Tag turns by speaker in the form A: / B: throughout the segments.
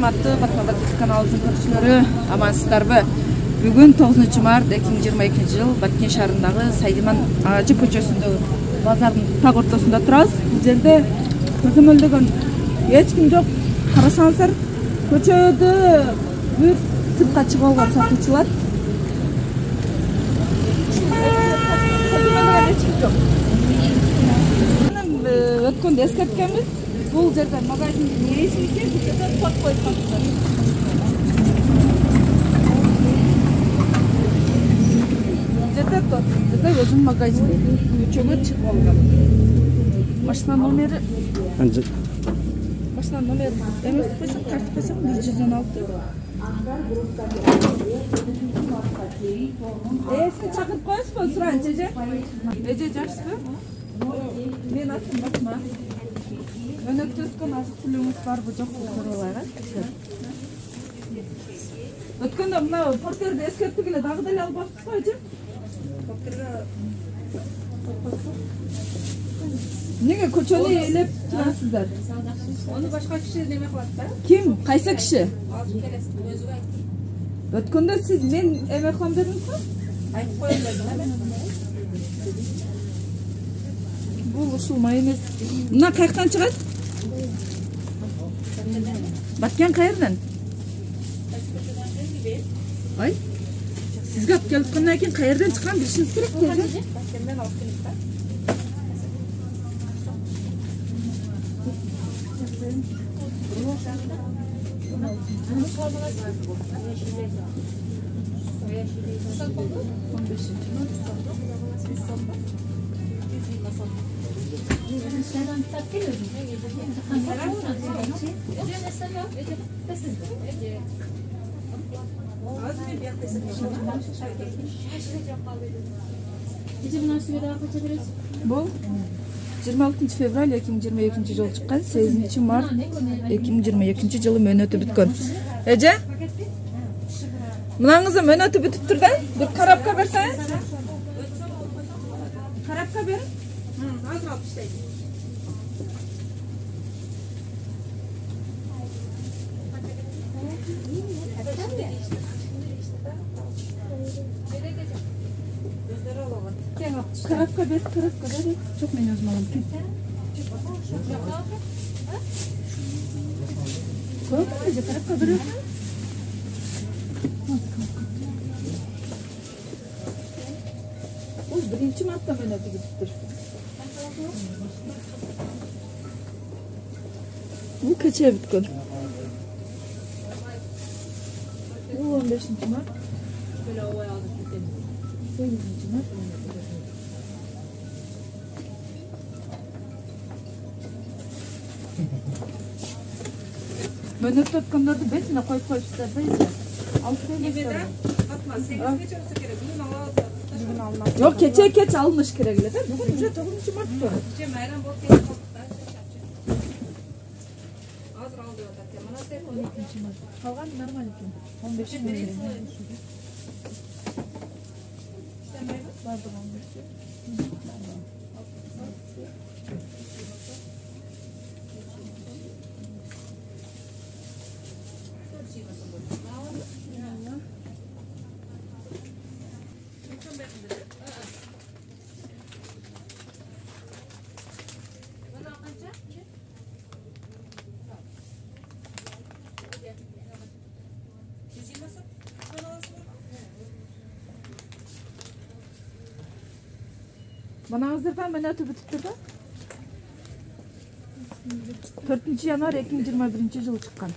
A: урматтуу Батмалдык каналыбыздын көрүүчүлөрү, амансыздарбы? Бүгүн 9 март 2022 жыл Баткен шаарындагы Сайдиман Ажы көчөсүндөгү базардын так ортосунда турабыз. Бул жерде көзөмөлдөгөн эч ким жок. Карасаңыздар, көчөдө бүт сыртка чыгып алган сатуучулар. Көзөмөлдөгөн эч ким жок. Өткөндө эскерткенбиз. Бул жерде магазиндин ээси экен, бул жерде пот коюп калыптыр. Жерде өзүнүн магазини көчөгө чыгып алган. Машина номери эме койсоң, тартып койсоң 116. Сиз чакырып коесузбу? Сурайынчы, эже? Эже жакшысызбы? Мен атым Батма. Өнөктө өткөн азык түлүгүңүз барбы, жокпу көрүп алайлы. Өткөндө мына портерди эскертип эле дагы деле албапсыз го, эже? Неге көчөнү ээлеп турасыздар?
B: Onu başka kişi demek var da.
A: Kim? Kaysa kişi?
B: Azıcık keresin özü var.
A: Ötkönde siz men emek ham dediniz mi?
B: Ayıp koyuyorlar.
A: Bu ушул майонез. Мына каяктан чыгат? Баткен кайерден? Ай. Сизге алып келип аткандан кийин кайерден чыккан билишиңиз керек да.
B: Batkenden alıp gelip de.
A: Бұл 26 февраль 2022 жылы чыккан, 8 март 2022 жылы мөөнөтү бүткөн. Эже? Мынаңызы мөөнөтү бүтүп тур да? Бир карапка берсеңиз? Карапка берин.
B: Azır alıp işte.
A: Karapka ver. Çok men özüm alam. Karapka veriyorsun. Oy, birinci mart'ta ben ödü gittir. Bu kaçaya bitkon? Bu 15. Mart.
B: Böyle ovaya aldık gidelim.
A: 8. Mart. Mönöp ötkönlөрдү бетине коюп коюпсуздар да, эже. Алып
B: Gibi de atma. 8 geçe olsa gerek. Bugün almaz.
A: Yok, keçe alınış керек эле да. Бүгүн уже 9 март.
B: Gece Meryem bol kez kaldıklar. Azır aldı o da. Bana sen
A: 12 Mart. Kalgan normal eкен. 15 Mart.
B: İşte Meryem.
A: Vardı 15. Manavızlardan mönötü бүтүп да? 4 январь 2021 жылы чыккан.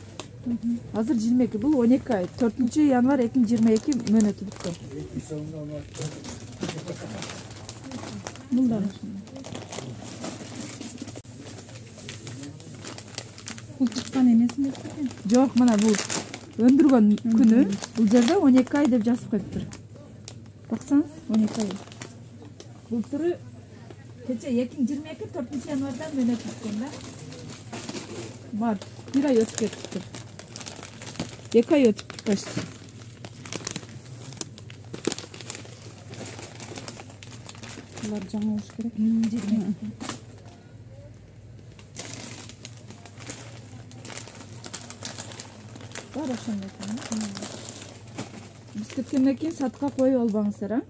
A: Азыр 22, бул 12 ай. 4 январь 2022 мөнөтү бүткөн. Бул да. Бул чыккан эмесин экен? Жок, мына бул өндүргөн күнү бул жерде 12 ай деп жазып коюптур. Баксаңыз, 12 ай. Бұл түрі кече 2022 4 январдан мөнөт бүткөн да. Бар, 1 ай өтүп кетиптир. 2 ай өтүп почти. Bunlar cam olmuş gerek. Бар ошондой экен. Биз кеткенден кийин сатка коюп албаңыздар, а?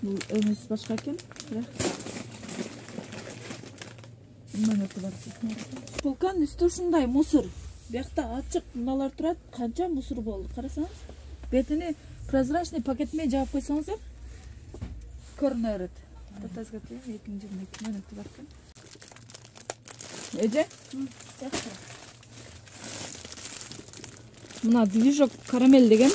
A: Бул эмес башка экен, бирок. Мына бар. Шполканын үстү ушундай мусор. Биякта ачык мыналар турат, канча мусор болду. Карасаңыз, бетини прозрачный пакет менен жаап койсоңуздар, көрүнө берет. Татазгатып 222 мүнөтү бар экен. Эже? Мына движок карамель деген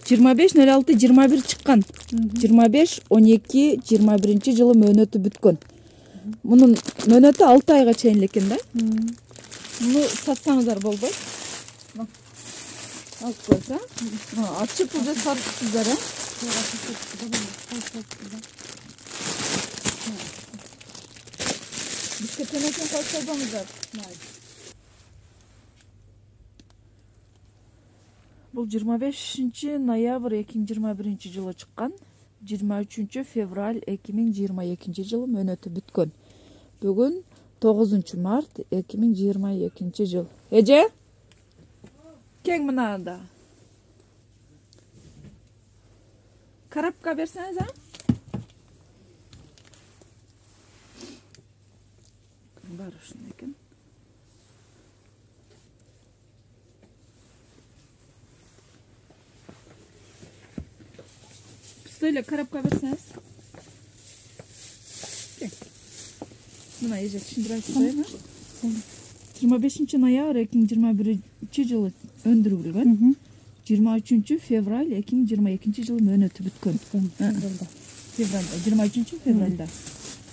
A: 25.06.21 чыккан. 25.12.21 жылы мөөнөтү бүткөн. Мунун мөөнөтү 6 айга чейин экен да. Муну сатсаңыздар болбойт. Алып койса, ачып уже сатсыздар, а? Биз кеткенден кийин коюп койбоңуздар. Бул 25 ноябрь 2021 жылы чыккан. 23 февраль 2022 жылы мөөнөтү бүткөн. Бүгүн 9 март 2022 жыл. Эже? Кең мынада. Карапка берсеңиз, а? Бар ушундай экен. Böyle karapka verseniz. Buna iyice düşündürek koyayım. 25 noyabr 2021 жылы öndürülgөн. 23 fevral 2022 жылы мөөнөтү бүткөн. Февралда, 23 февралда.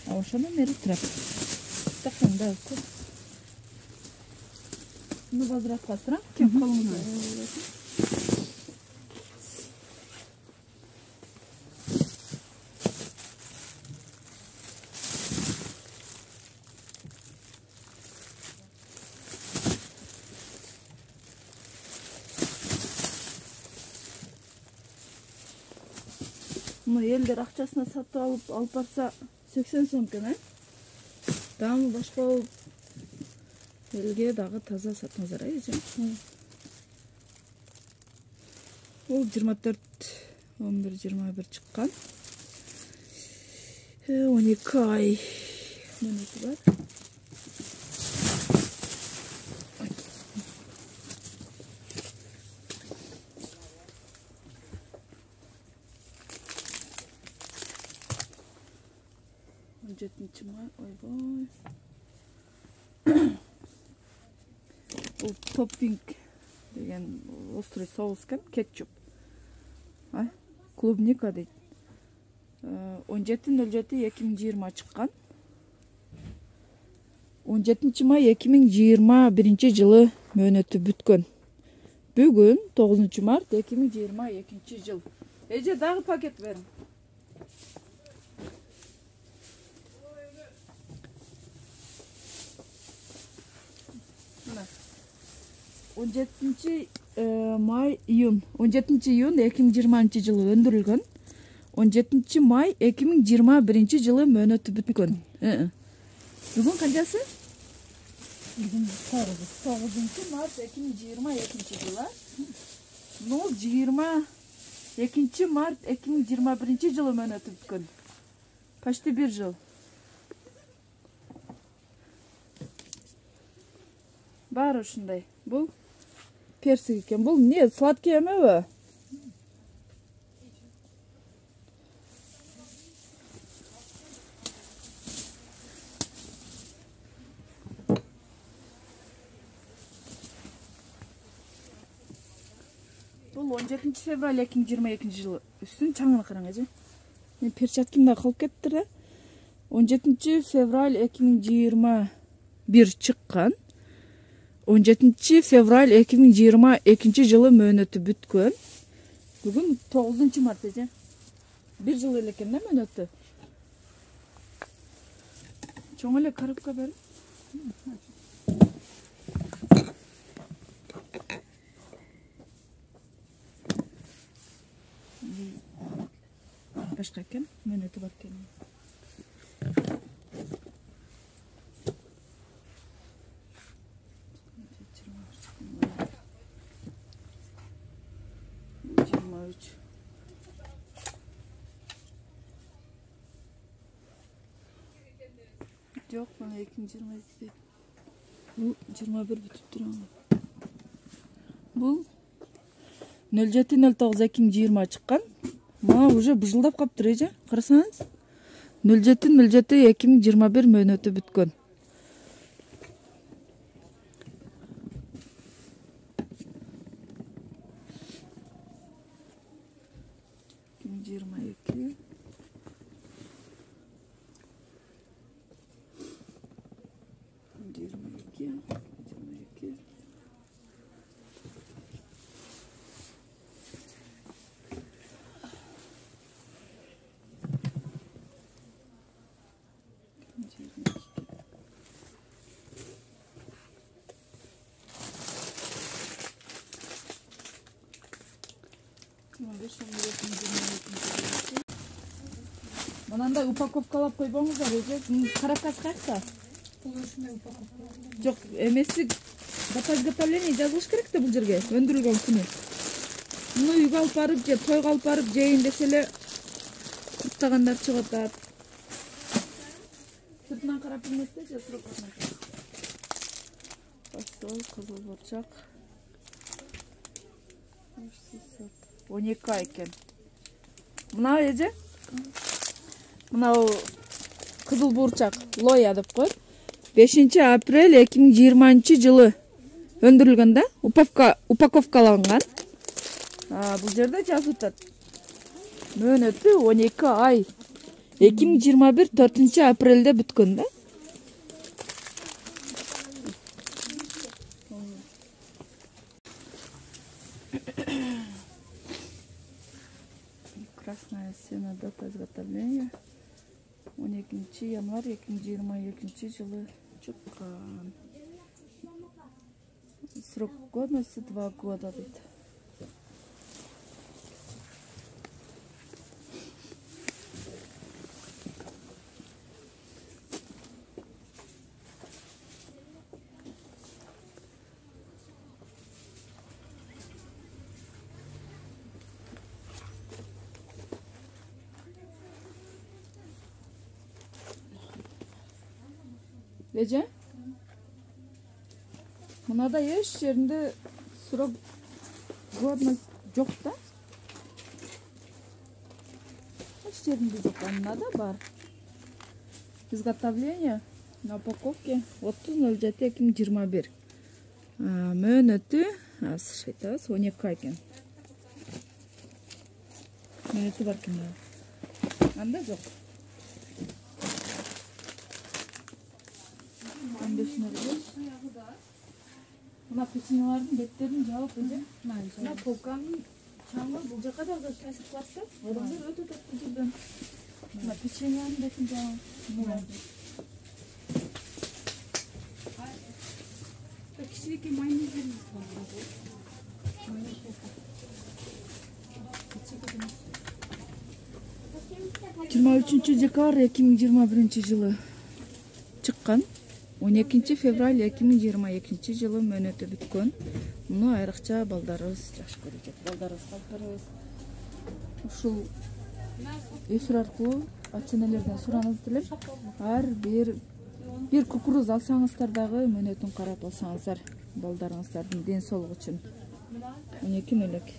A: А ошондон бери турат. Таканда көп. Ну возвратка кем колуңузга. Bunu elder akçasına satıp alıp barsa 80 so'm eкен, а? Damı başka olup elge dağı taza satmazlar, ayıcı. O 24 11 21 çıkkan. 12 ay menüsü var. Жетінші май, ойбой. Бұл топпинг деген острый соус екен, кетчуп. Клубника дейді. 17.07.2020 шыққан. 17 май 2021 жылы мөөнөтү бүткөн. Бүгүн 9 март 2022 жыл. Эже дагы пакет берин. 17 may iyun 17 iyun 2020 жылы өндүрүлгөн. 17 may 2021 жылы мөөнөтү бүткөн. Бүгүн канчасы? Бүгүн 9 март 2022 жылы. Ну 22 март 2021 жылы мөөнөтү бүткөн. Почти 1 жыл. Бар ушундай. Бул персик экен. Бул не, сладкий эмеби? Бул 17 февраль 2022 жылы. Үстүн чаңына караң, эже. Мен перчаткамда калып кетти да. 17 февраль 2021 чыккан. 17 fevral 2022 жылы мөөнөтү бүткөн. Бүгүн 9 март эже. 1 жыл эле экен да мөөнөтү. Чоң эле коробка бер. Башка экен, мөөнөтү бар экен. 23. Yok bana 222 değil. Bu 21 bitip duran. Bu 07.09 2020 çıkan. Bana уже bıжылдап kaptır Ece. Kırsanız. 07.07 2021 mönötü bütkön. Мынандай упаковкалап койбоңуздар эже. Каракас кайсы? Жок, эмеси дата изготовление жазылыш керек да бул жерге, өндүрүлгөн күнү. Муну үйгө алып барып же тойго алып барып жейин десе эле курттагандар чыгып атат. Сыртынан карап билмесе же сурап атат. Постой, кызыл бурчак. 12 ай экен. Мына эже? Мынау кызыл бурчак лоя деп коет. 5 апрель 2020 жылы өндүрүлгөн да, упаковкаланган. Бул жерде жазып атат. Мөөнөтү 12 ай. 2021 4 апрелде бүткөн да. Красная сена, дата изготовления 12 январь 2022 жылы чыккан. Срок годности 2 года дейт. Ece? Mınada еш жеринде срок годность жок да? Еш жеринде жок, мынада бар. Изготовление на упаковке 30.07.2021. Мөөнөтү азыр айтабыз 12 ай экен. Мөөнөтү бар экен. Анда жок. Мына печеньелардын беттерин жабып эже. Мына полканын чаңы бул жака да таасир кылат да. Адамдар өтө көп бул жерден. Мына печеньенин бетин жабып. Кичинекей майонезерибиз бар. 23 декабрь 2021 жылы чыккан. 12 февраль 2022 жылы мөөнөтү бүткөн. Муну айрыкча балдарыбыз жакшы көрөт. Балдарыбызга алып барабыз. Ушул эфир аркылуу ата-энелерден суранып элем. Ар бир кукуруз алсаңыздар дагы мөөнөтүн карап алсаңыздар, балдарыңыздардын ден соолугу үчүн. 12 мөлөк.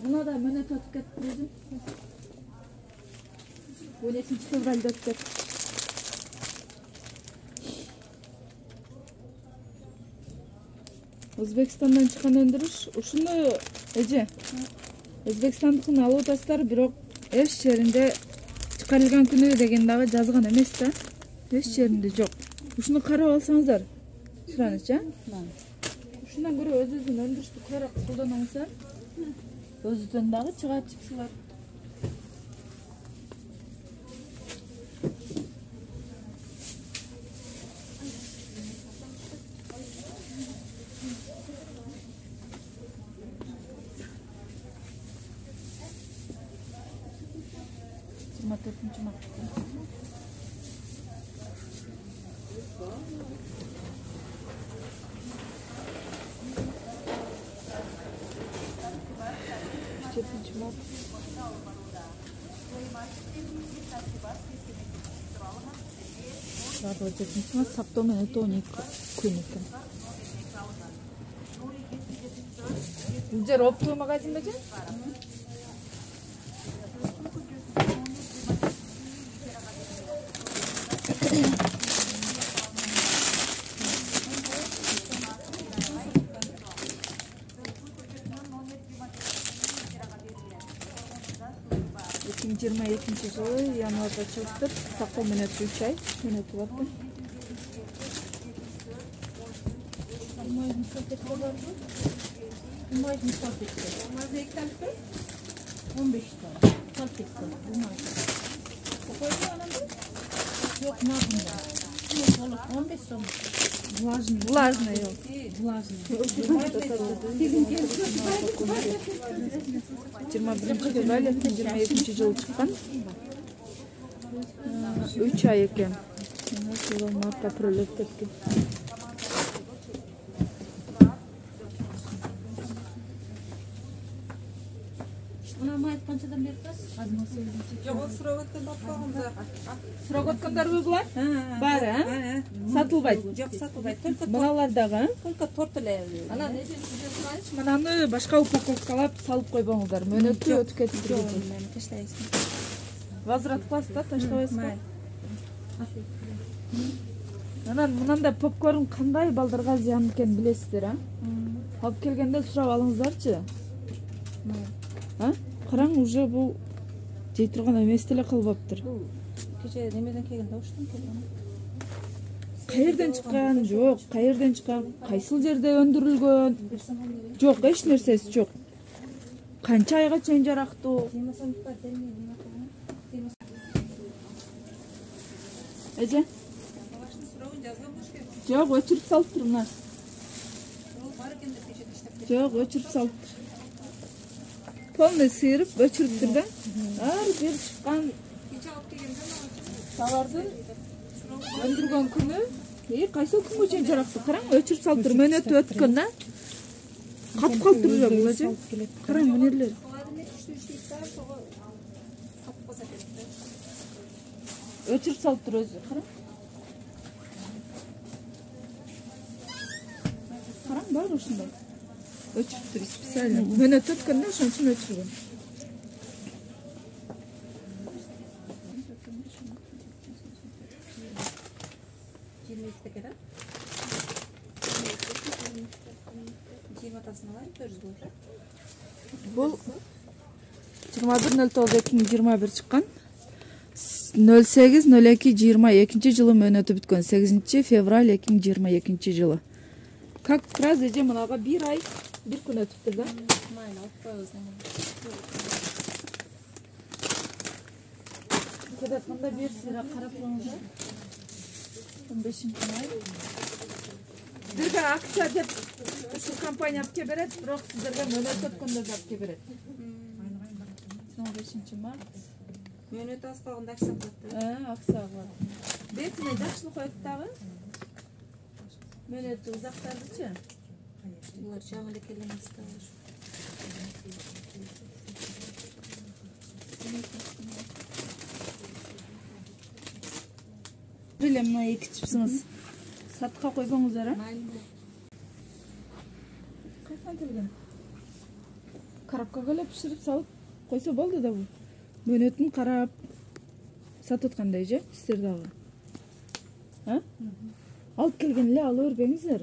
A: Buna da mönöt atıp kettirdim. 12 fevralda ötüp. Өзбекстандан чыккан өндүрүш. Ушуну эже Өзбекстандыкын алып атасыздар, бирок эч жеринде чыгарылган күнү деген дагы жазган эмес да. Эч жеринде жок. Ушуну карап алсаңыздар. Сураныч, ушундан көрө өзүбүздүн өндүрүштү көбүрөөк колдонуңуздар. Өзүдөн дагы чыгат чыксалар. 7-ci mart. Radyo 7-ci mart саптоо менен 12 күн экен. Бул жер оптовый магазин беле? Жыйырма экинчи жылы январда чыгып, сактоо менен 3 ай өтүп атты. Влажный. 21 февраль 2022 жылы чыккан. 3 ай экен. Март апрель өтүп кетти.
C: Канчадан бери турасыз?
B: Жок, сурап өттүм бапкам да.
A: Сурап өткөндөр булар? Бар, сатылбайт.
B: Жок, сатылбайт. Только
A: Мыналар дагы,
B: торт эле.
C: Анан эжен сизден сурайынчы.
A: мынаны башка упаковкалап салып койбоңуздар. Мөөнөтү өтүп кетти.
B: Мен таштайсың.
A: Возврат класс да таштабайсызбы? Анан мынандай попкорн кандай балдарга зыян экенин билесиздер, Алып келгенде сурап алыңыздарчы. Караң, уже бул жей турган эмес деле кылбаптыр.
B: Кече немеден келген добуштан келген.
A: Каерден чыккан, жок, каерден чыккан, кайсыл жерде өндүрүлгөн? Жок, эч нерсеси жок. Канча айга чейин жарактуу? Эже? Жок, өчүрүп салыптыр мына. Жок, өчүрүп салыптыр. Полный сыйрып, өчүрүптүр да. Ар бир чыккан товардын өндүргөн күнү, кайсыл күнгө чейин жарактуу? Караң, өчүрүп салыптыр, мөөнөтү өткөн да. Калптыр жок бул эже. Караң, өнерлер. Өчүрүп салыптыр өзү, караң. Караң, бар ушундай. Өчүрүптүр специально. Мөөнөтү өткөн да, ошон үчүн өчүргөн. Бул 21.09.2021 чыккан. 08.02.22 жылы мөөнөтү бүткөн. 8 февраль 2022 жылы. Как раз эже мынага 1 ай 1 күн өтүптүр да.
B: Майна алып коебуз.
A: Кадасында берсиңер, карап коюңуздар. 15 май. Сиздерге акция деп ушул компания алып берет, бирок сиздерге мөөнөт өткөндөрдү алып берет. 15 март.
B: Мөөнөт аз калганда акция кылат.
A: Акция бар. Бетине жакшылык коет дагы. Мөөнөт узактардычы?
B: Булар жаңы эле келген аста.
A: Билем, мына 2 чипсыңыз. Сатка койбоңуздар, Кайдан келген? Коробкага эле пиширип салып койсо болду да бул. Мөөнөтүн карап сатып аткандай же, сиздер дагы. Алып келген эле ала бербеңиздер.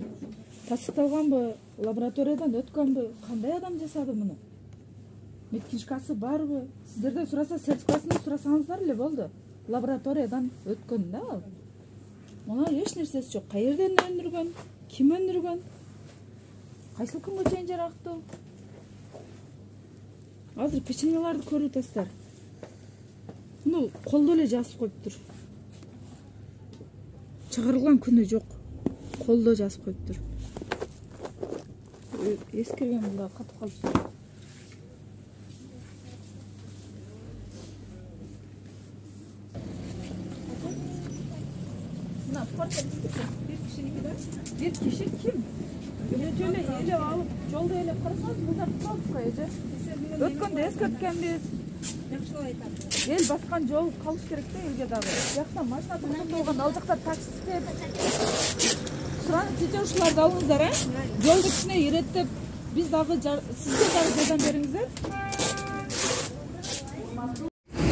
A: Тастыкталганбы, лабораториядан өткөнбү, кандай адам жасады муну? Медкнижкасы барбы? Сиздерден сураса, сертификасын сурасаңыздар эле болду. Лабораториядан өткөн да ал. Мына эч нерсеси жок. Каерден өндүргөн, ким өндүргөн? Кайсыл күнгө чейин жарактуу? Азыр печеньеларды көрүп атасыздар. Муну колдо эле жазып коюптур. Чыгарылган күнү жок. Колдо жазып коюптур. Эскерген булда катып калыптыр. Mına portre bir kişiniki de. Bir kişi kim? Şöyle ele alıp yolda ele qarasanız bunlar qalып qo'yadi. Өткөндө эскерткенбиз. Эл баскан жол калыш керек да элге дагы. Жакта машина токтоп болгон ал жакта такси иштеп. Суранып жете ушуларды алыңыздар, а? Жолду кичине иреттеп, биз дагы сизге дагы жардам бериңиздер.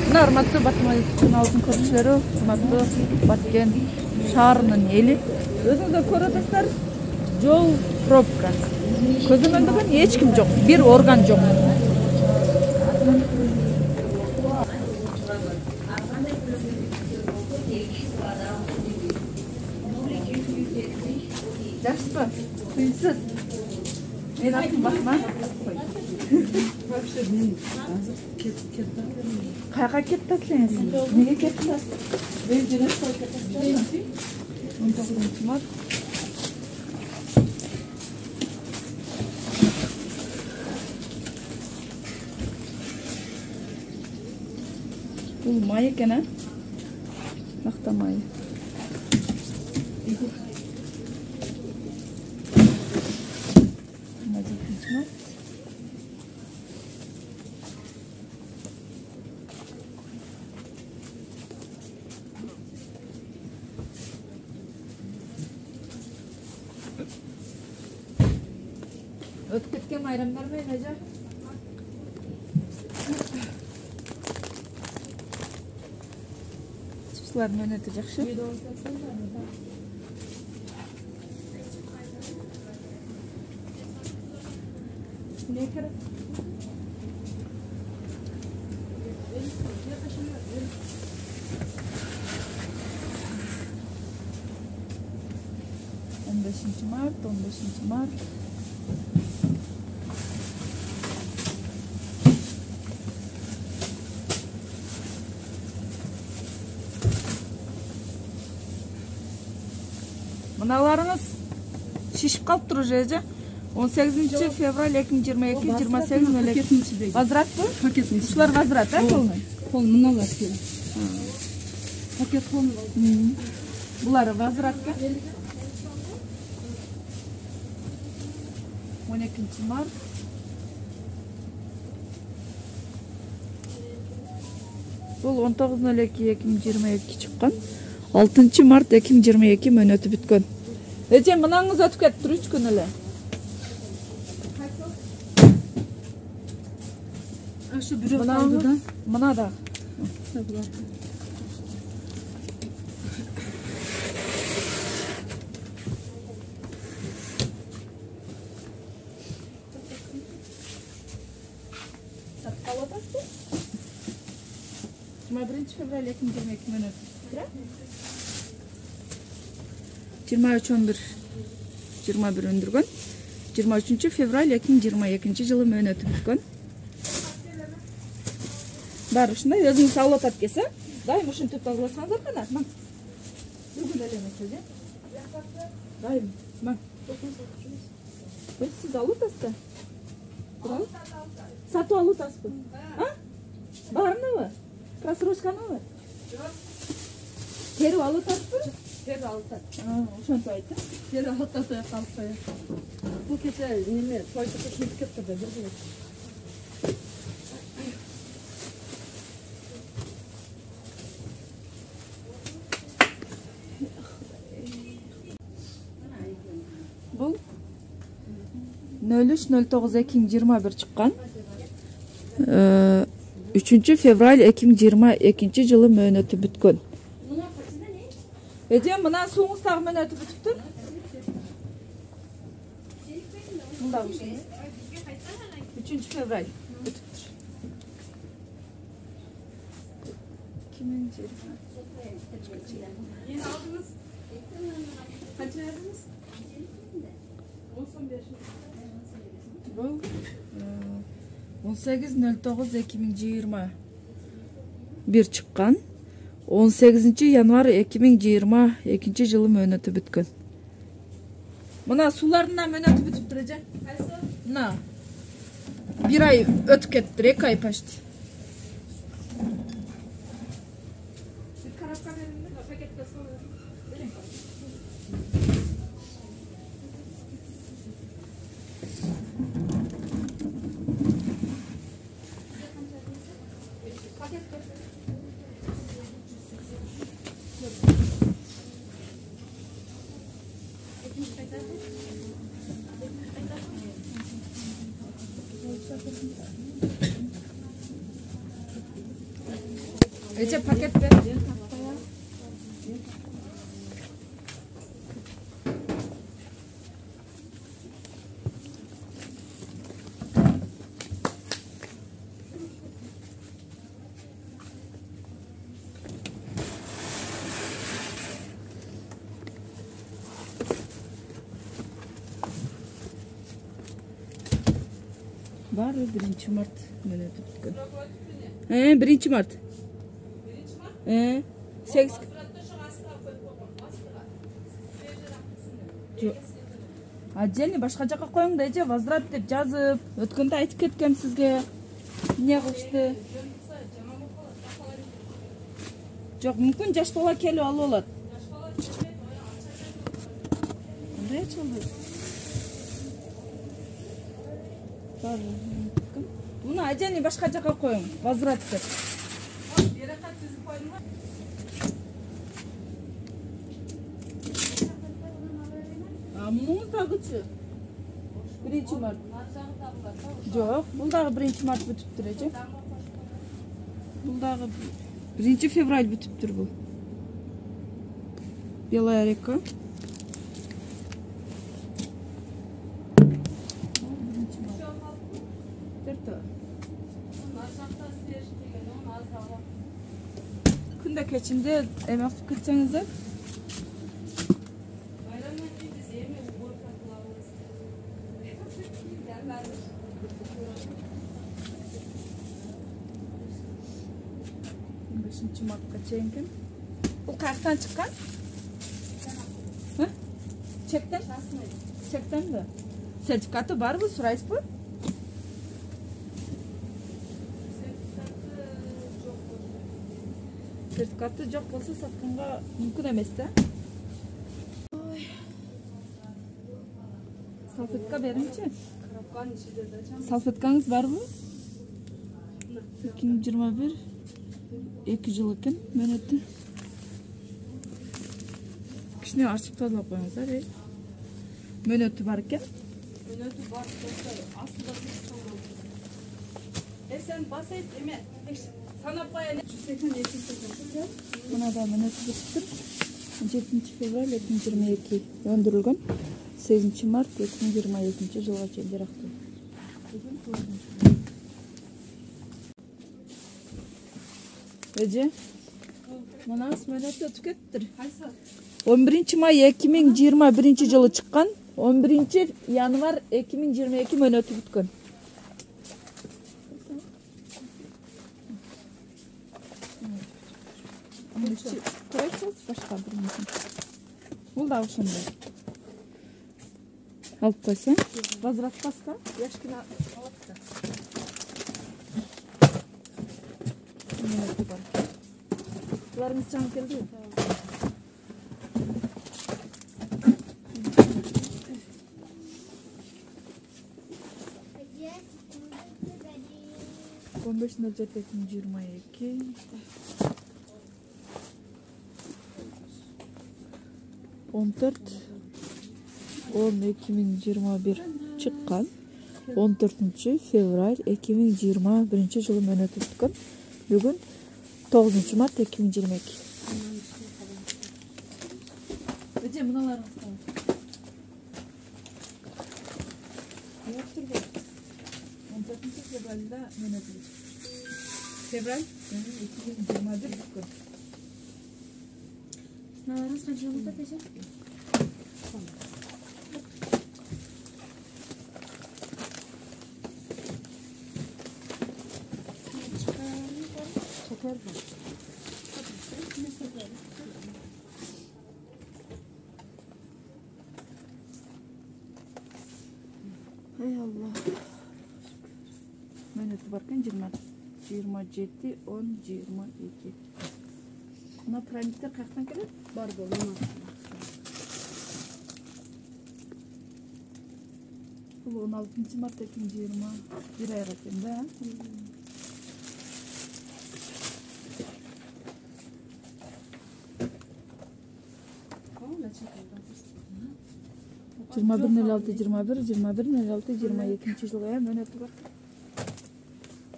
A: Мына урматтуу Батмай журналдын көрүүчүлөрү, урматтуу Баткен шаарынын эли. Өзүңүздөр көрүп атасыздар, жол пробка. Көзөмөлдөгөн эч ким жок, бир орган жок. Жақсы, қиынсыз. Мен атым Батма. Қайға кетті атылыңыз? Неге кетті? Мен жүрес қой кетті. 19 март. Бұл май екен, а? Мақта майы. Өтіп кеткен майрамдар ма, Ажа? Чипсылардың өнеті жақшы. Ne kadar? Mart, 15 Mart. Mınalarınız şişip kalıp duracak. 18 fevral 2022 28 Vazrat mı?
B: Paket mi?
A: Şular vazrat ha kolunu?
B: Kol mınalar ki. Paket kol.
A: Bunları vazrat mı? 12 Mart. Бұл 19.02.2022 çıqqan. 6 Mart 2022 mönötü bitken. Ece mınаңыз ötüp ketip 3 gün ele.
B: Şu bürü kaldı da.
A: Mına da. Satkalatasın. 21 fevral 2022 mönötü. 23-11-21 öndürgөн. 23 fevral 2022 жылы мөөнөтү бүткөн. Бар ушундай өзүңүз алып атат кесе, дайым ушинтип тазаласаңыздар кана. Ман. Бүгүн эле эмес, э? Дайым. Ман. Сиз алып атасызбы? Туурабы? Сатып алып атасызбы? А? Баарынабы? Просрочканыбы? Жок. Терип алып атасызбы? Терип алып атат. Ошентип айтты.
B: Терип алып атат, калып коёт. Бул кече неме, тойду кушуп кетти да, бир.
A: Бұл 03-09-2021 çıqqan. 3 fevral 2022 жылы мөөнөтү бүткөн. Эже мына суңуз тагы мөөнөтү бүтүптүр. Мында ушуну. 3 fevral бүтүптүр. 2020.
B: Yeni aldınız. Kaç verdiniz?
A: Бұл 18.09.2021 çıqqan. 18 январь 2022 жылы мөөнөтү бүткөн. Мына суларына мөөнөтү бүтүптүр эже. Мына. Bir ay өтүп кеттир, 2 ay почти.
B: Bir karapka
A: Ece paket ver. Var 1 Mart meni tutgan. 1 Mart. 8. Отдельный башка жака коюң да эже возврат деп жазып, өткөндө айтып кеткем сизге. Эмне кылышты? Жок, мүмкүн жаш бала келип алып алат. Кандай ачылды? Буну отдельный башка жака коюң, возврат деп. Муңуз дагычы? 1 Март. Жок, бул дагы 1 Март бүтүптүр эже. Бул дагы 1 Февраль бүтүптүр бул. Белая река. Күндө кечинде эме кылып кетсеңиздер. Mart'a çekin. Bu karttan çıkan? Çekten? Çekten mi? Sertifikatı var mı? Surayız mı? Sertifikatı yok olsa satqınğa mümkün emas da. Salfetka berinchi. Salfetkangiz bormi? 2021 2 yıl ekan, menetdi. Kishni archib tozalab qo'yingizlar, meneti bor ekan.
B: Meneti bor, aslida sen basayt eme. Sanab qo'yaylik. 182 sekund.
A: Buna da meneti bittir. 7 fevral 2022 yondirilgan. 8 mart 2022 yılga çeyin beraqdi. Ece, mana meneti o'tib ketdir. 11 may 2021 yılı çıkan, 11 yanvar 2022 meneti bitgan. Koyarsanız başka bir metin. Bul da ошондой. Alıp koysan, возвратпаска, яшкина алып да. Meneti var. Bularımız can geldi. On 5.22 14 10 2021 çıkan 14 fevral 2021 yılı meneti tutkan. Bugün 9 Mart 2022. Ece mınalarınız tamam. Yoktur bu. 14 fevral'da meneti. Fevral 2021 tutkan.
C: Sınavlarınız kaç yılında peşin?
A: Çeker mi? Hay Allah. Meneti varken 27 10 22. Mına pramikler kayaktan keledi?
B: Бар болама.
A: Бұл 16 март 2020 bir ayға екен да.
B: Ала чекалды.
A: 21.06.21 жылға мөнөтү бар.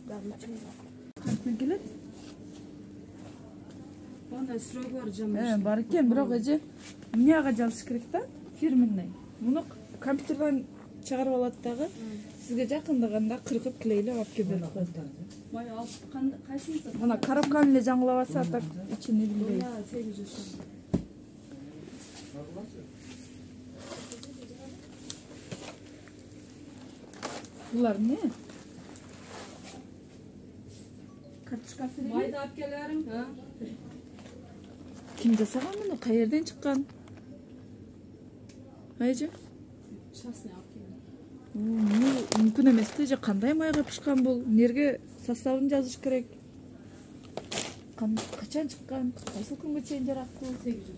A: Дагы 3 ай. Кантпен келет?
B: Бана срок бар жаман.
A: Бар екен, бирок эже эмнега жазыш керек да? Фирменный. Муну компьютерден чыгарып алат дагы. Сизге жакындаганда кыркып клейлеп алып келип коет.
B: Бай алып кайсысын?
A: Мына коробканы эле жаңылабаса так ичини билбейт.
B: 8 жаш.
A: Булар не? Карточка фирме?
B: Майда апкелерим.
A: Ким жасаган муну? Каерден чыккан? Айжы?
B: Частный апкелер.
A: Мүмкүн эмес да, же кандай майга пышкан бул? Эмнеге составын жазыш керек? Качан чыккан? Кайсыл күнгө чейин жараткы?
B: 8 жаш.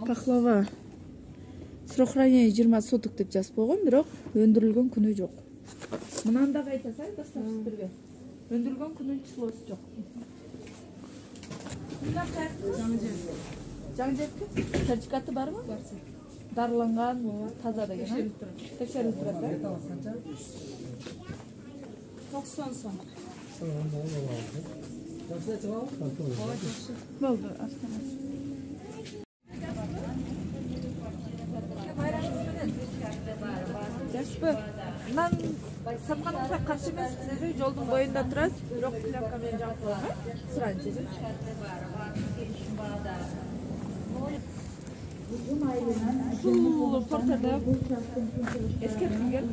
A: Пахлава. Срок хранения 20 суток деп жазып койгон, бирок өндүрүлгөн күнү жок. Мынаны да айтасай, доставщиктерге. Өндүрүлгөн күнүн числосу жок. Жаңы жепти? Сертификаты барбы?
B: Бар.
A: Дарыланган, таза деген. Текшерип турат да?
B: 90 сом.
A: Болду, астана. Жашпы, мынан сатканыңызга каршы эмес, сиз жолдун боюнда турасыз, бирок пленка менен жаап койгон. Сыранчы. Ушул портерде эскертилген.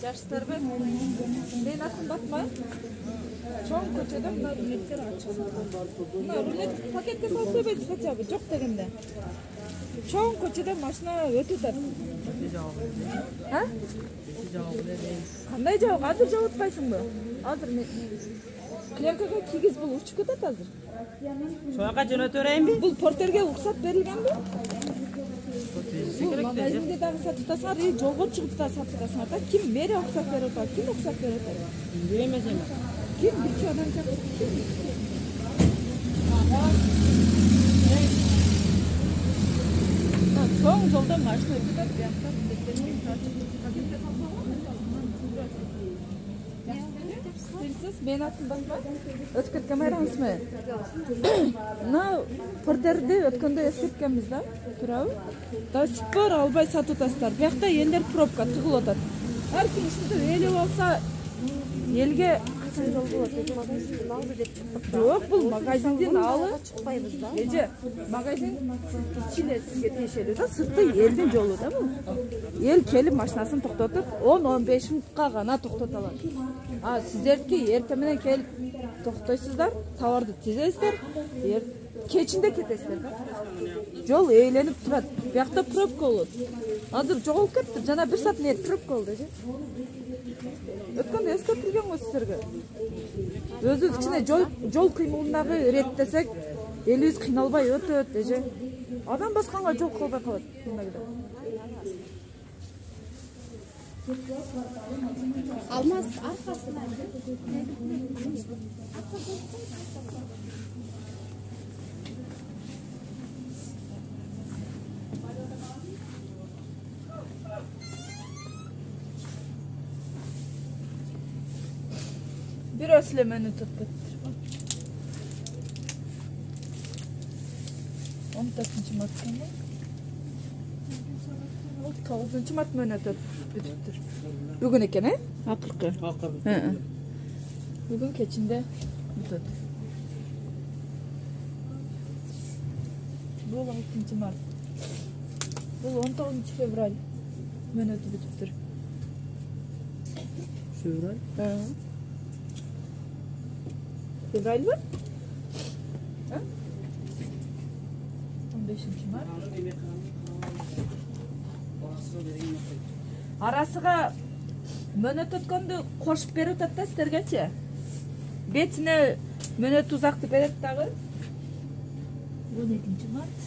A: Жаштарбы? Мен атым Батма. Чоң көчөдө мына рулеттер ачык. Мына рулет пакетке салып койбойт хотя бы, жок дегенде. Чоң көчөдө машина өтүп атат. А? Кандай жабык? Азыр жабып атпайсыңбы? Азыр мен пленкага кийгиз бул учуп кетет азыр.
D: Шояка жөнөтө берейинби?
A: Бул портерге уруксат берилгенби? Бул магазинде дагы сатып атасыңар, жолго чыгып да сатып атасыңар да. Ким мэрия уруксат берип атат? Ким уруксат берип атат?
D: Билбейм эми.
A: Ким бирчи адам чакырып? Чоң жолдо машина өтүп атат, биякта бекерин тартып пакетке салып койгон. Сиз мен атым Батма. Өтүп кеткен байрамсызбы? Мына портерди өткөндө эскерткенбиз да, туурабы? До сих пор албай сатып атасыздар. Биякта элдер пробка тыгылып атат. Ар ким ушинтип ээлеп алса, элге жол болот. Магазиндин алды деп чыктык. Жок, бул магазиндин алы чыкпайбыз да. Эже, магазин ичиле сизге тиешелүү да, сырты элдин жолу да бул. Эл келип машинасын токтотуп, 10-15 мүнөткө гана токтото алат. А сиздерки эртең менен келип токтойсуздар, товарды тизесиздер, кечинде кетесиздер да. Жол ээленип турат. Биякта пробка болот. Азыр жоголуп кетти, жана 1 саат нет пробка болду же. Өткөндө эскертилген го сиздерге. Өзүбүз кичине жол кыймылындагы иреттесек, элибиз кыйналбай өтөт, же. Адам басканга жол кылбай калат.
C: Алмаз аркасына.
A: Bir öslemeni tuttu. 14 Mart mı? 9 Mart mı ötüp bütüptür. Bugün eken he? Akırkı.
D: Akırkı.
A: Bugün keçinde bütüp. Bu 6 Mart. Bu 19 Fevral mı ötüp bütüptür.
D: Fevral?
A: He. Fevral mı? Ha? 15 Mart. Арасыға мөнөт өткөндү кошуп берип атат да силергечи. Бетине мөнөт узакты берет дагы. 12-март.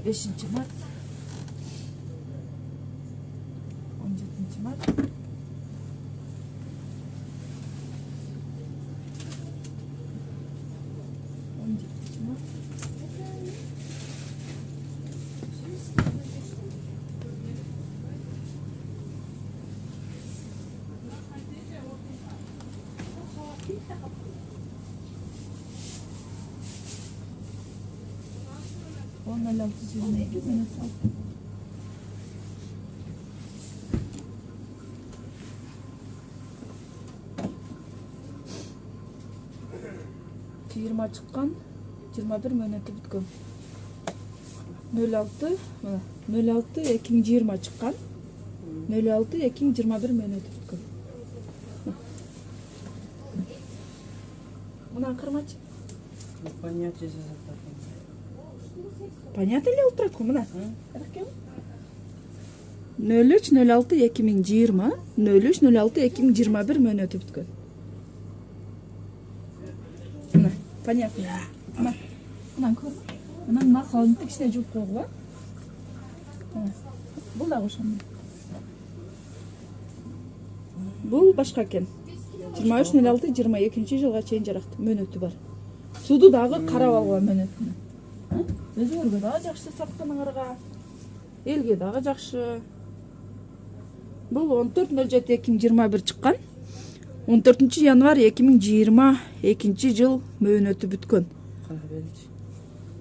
A: 15-март. 17-март. 17-март. Onlarla 622 minut sal. Жыйырма чыккан, 21 мөнөтү бүткөн. 06 2020 чыккан. 06 2021 мөнөтү бүткөн. Мына кырмачы.
D: Понятие жазат.
A: Понятно ли ултырат мына? 03-06-2020, 03-06-2021 мөнөтү бүткөн. Мына, понятно. Мына көр. Мына калынты кичине жууп койгула. Бул да ошондой. Бул башка экен. 23-06-22 жылга чейин жаракты мөнөтү бар. Суду дагы карап алган мөнөтүнө. Өзүңөргө дагы жакшы сактаныңарга. Элге дагы жакшы. Бул 14-07-2021 чыккан. 14-январь 2022 жыл мөөнөтү бүткөн.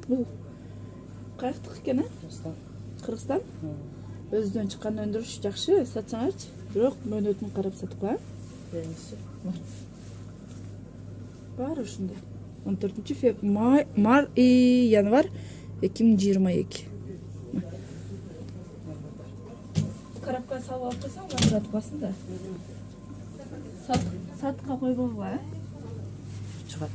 A: Бул каяктык экен, Кыргызстан? Өзүнөн чыккан өндүрүш жакшы, сатсаңарчы. Бирок мөөнөтүн карап сатып кой. Бар ушундай. 14-январь 2022. Карапка салып алып койсоң, андырат басын да. Сатка койбогула,
D: Чыгат.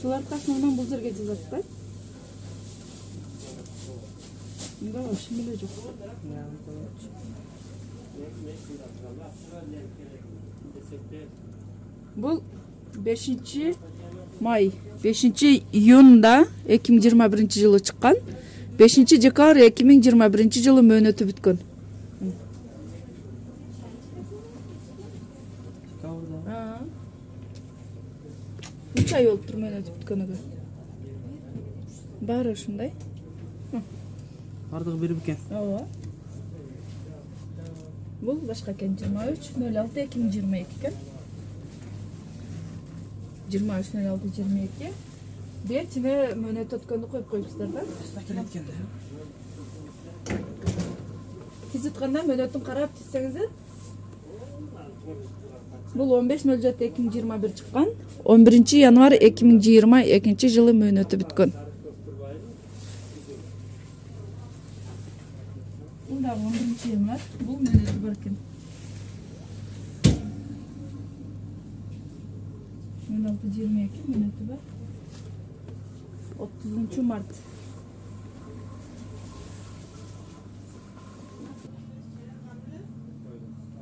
A: Сул аркасынан бул жерге жазат да. Мында ошим эле жок. Бул 5-май, 5-июнда 2021 жылы чыккан. 5-декабрь 2021 жылы мөөнөтү бүткөн. 3 ай болуп тур мөөнөтү бүткөнүгө. Баары ушундай.
D: Бардыгы бирип экен.
A: Ооба. Бул башка экен. 23-06-2022 экен. 23-06-22. Бетине мөөнөт өткөндү коюп коюпсуздар да.
D: Келеткен да.
A: Тизитканда мөөнөтүн карап тизсеңиздер. Бул 15-07-2021 чыккан. 11-январь 2022 жылы мөөнөтү бүткөн. Бул да 11-январь, бул мөөнөтү бар экен. 16-22 мөөнөтү бар. 30-март.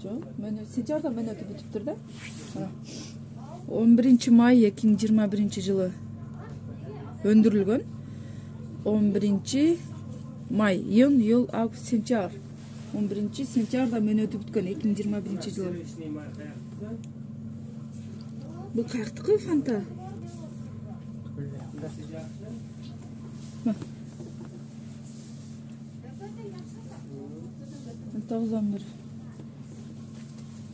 A: Жок, сентябрда мөөнөтү бүтүптүр да. 11-май 2021 жылы өндүрүлгөн. 11-май, июнь, август, сентябрь. 11-сентябрда мөөнөтү бүткөн 2021 жылы. Бул каяктыкы фанта? 9-11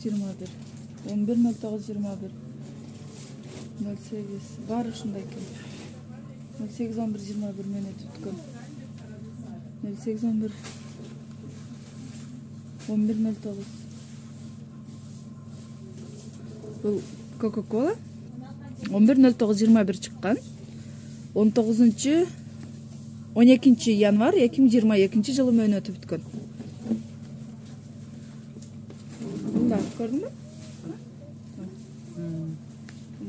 A: 21 11-09-21 08 бар ушундай экен. 08-11-21 мөөнөтү бүткөн. 08-11 11-09 бул Coca-Cola 11-09-21 чыккан. 19 январь 2022 жылы мөөнөтү бүткөн. Мында көрдүңбү?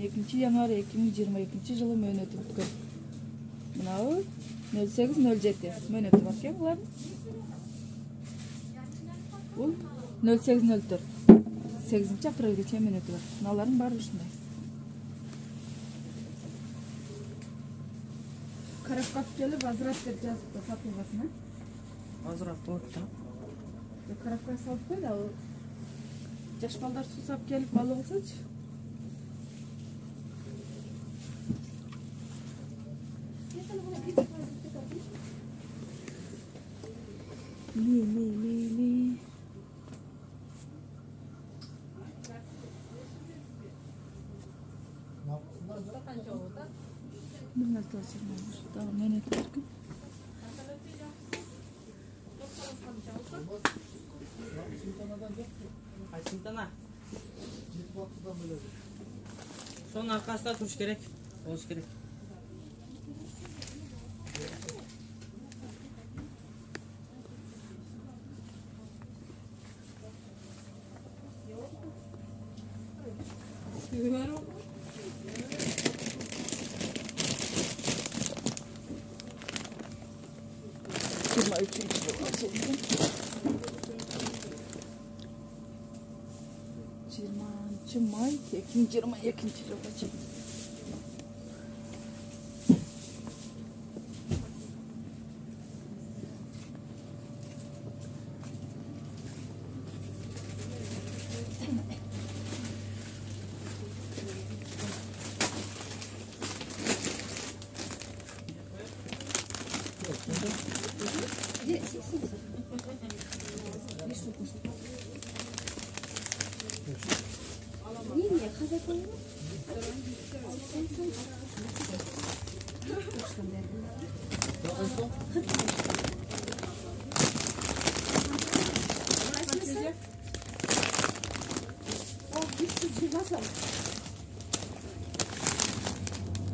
A: 12 январь 2022 жылы мөөнөтү бүткөн. Мынабы 0807 мөөнөтү бар экен булардын. Бул 0804 8 апрелге чейин мөөнөтү бар. Мыналардын баары ушундай. Карапкап келип возврат деп жазыпты сатылгасына.
D: Возврат болот да.
A: Карапка салып койду, ал жаш балдар сусап келип алып алсачы.
D: Qayсынтана? Сонун аркасында туруш керек. Болуш керек.
A: May 2022 жылга чейин.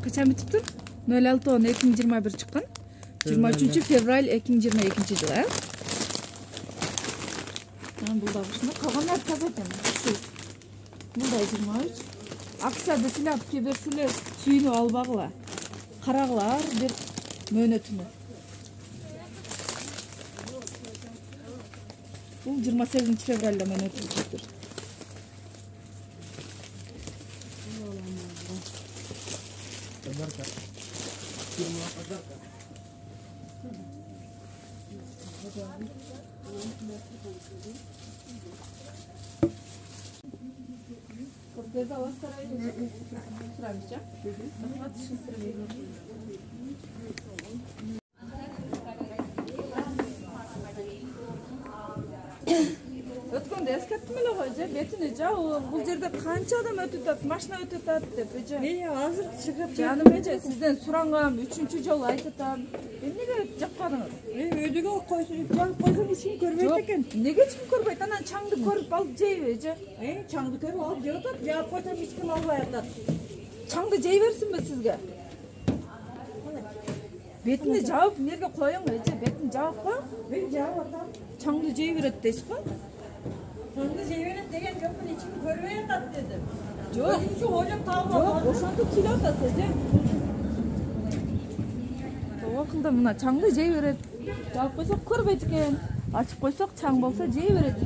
A: Kaçan bitipti? 06-10-2021 çıkan. 23 fevral 2022 жылы. Burada başında kalanlar kazatın. Burada 23. Aksa desilap kebersiler suyunu albağılar. Karağlar bir mönötünü. Bu 28 fevralda mönötünü. Burada avastarayı sıramayacağım. Өткөндө эскерттим эле го эже, бетине жау, бул жерде канча адам өтүп атат, машина өтүп атат деп эже.
B: Азыр чыгып
A: Жаным эже, сизден сурангам 3-чү жолу айтып атам. Эмнеге жакпадыңыз?
B: Өйдөгө койсоң, жагып койсоң эч ким көрбөйт экен.
A: Неге эч ким көрбөйт? Анан чаңды көрүп алып жейби эже?
B: Чаңды көрүп алып жеп атат, жагып койсоң эч ким албай атат.
A: Чаңды жей берсинби сизге? Бетине жаап, эмнеге коюң эже? Бетин жаап кой.
B: Мен жагып атам.
A: Чаңды жей берет дейсизби?
B: Чаңды жей берет деген жокмун, эч ким көрбөй атат дедим.
A: Жок.
B: Өзүнчө ойлоп таап
A: Жок, ошентип сүйлөп атасыз эже. Акылда мына чаңды жей берет. Жаап койсок көрбөйт экен. Ачып койсок чаң болсо жей берет.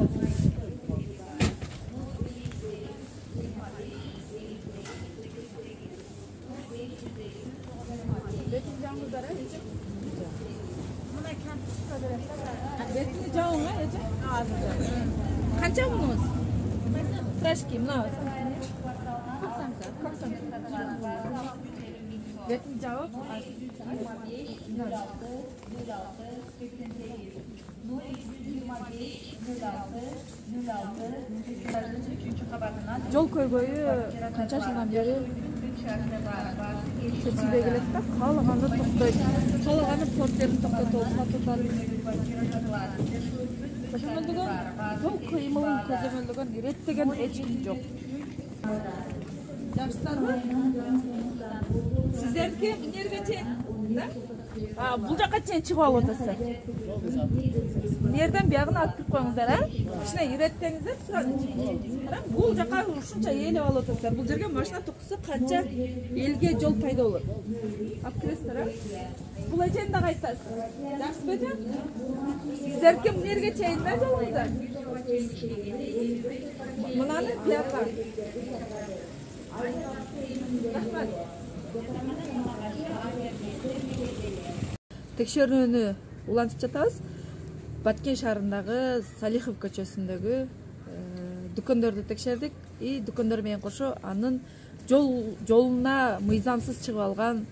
A: Бетин жаңыздар эже. Мына кант чыга берет. Бетини жааңа эже. Канча мунуңуз? Трашки мына. Бетин жаап. Жол көйгөйү канча жылдан бери чечилбей келет да, каалаганы токтойт. Каалаганы порттерин токтотуп сатып атат. Көзөмөлдөгөн, жол кыймылын көзөмөлдөгөн иреттеген эч ким жок. Жаштар, сиздердики эмнерге чейин? Бул жака чейин чыгып алып атасыздар. Нерден биягына алып кирип коюңуздар, кичине иреттеңиздер, караңыз. Бул жака ушунча ээлеп алып атасыздар. Бул жерге машина токкузса канча элге жол пайда болот. Алып киресиздер, Бул эжени да кайтасыз. Жакшы беже? Сиздерге мунерге чейин да жолуңуздар. Мынаны биягына. Рахмат. Текшерүүнү улантып жатабыз. Баткен шаарындагы Салихов көчөсүндөгү дүкөндөрдү текшердик. И дүкөндөр менен кошо анын жолуна мыйзамсыз чыгып алган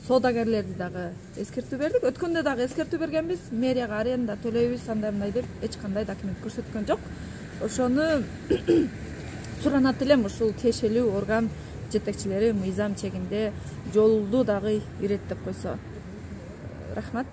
A: соодагерлерди дагы эскертүү бердик. Өткөндө дагы эскертүү бергенбиз. Мэрияга аренда төлөйбүз, андай мындай деп эч кандай документ көрсөткөн жок. Ошону суранат элем, ушул тиешелүү орган жетекчилери мыйзам чегинде жолду дагы иреттеп койсо. Рахмат.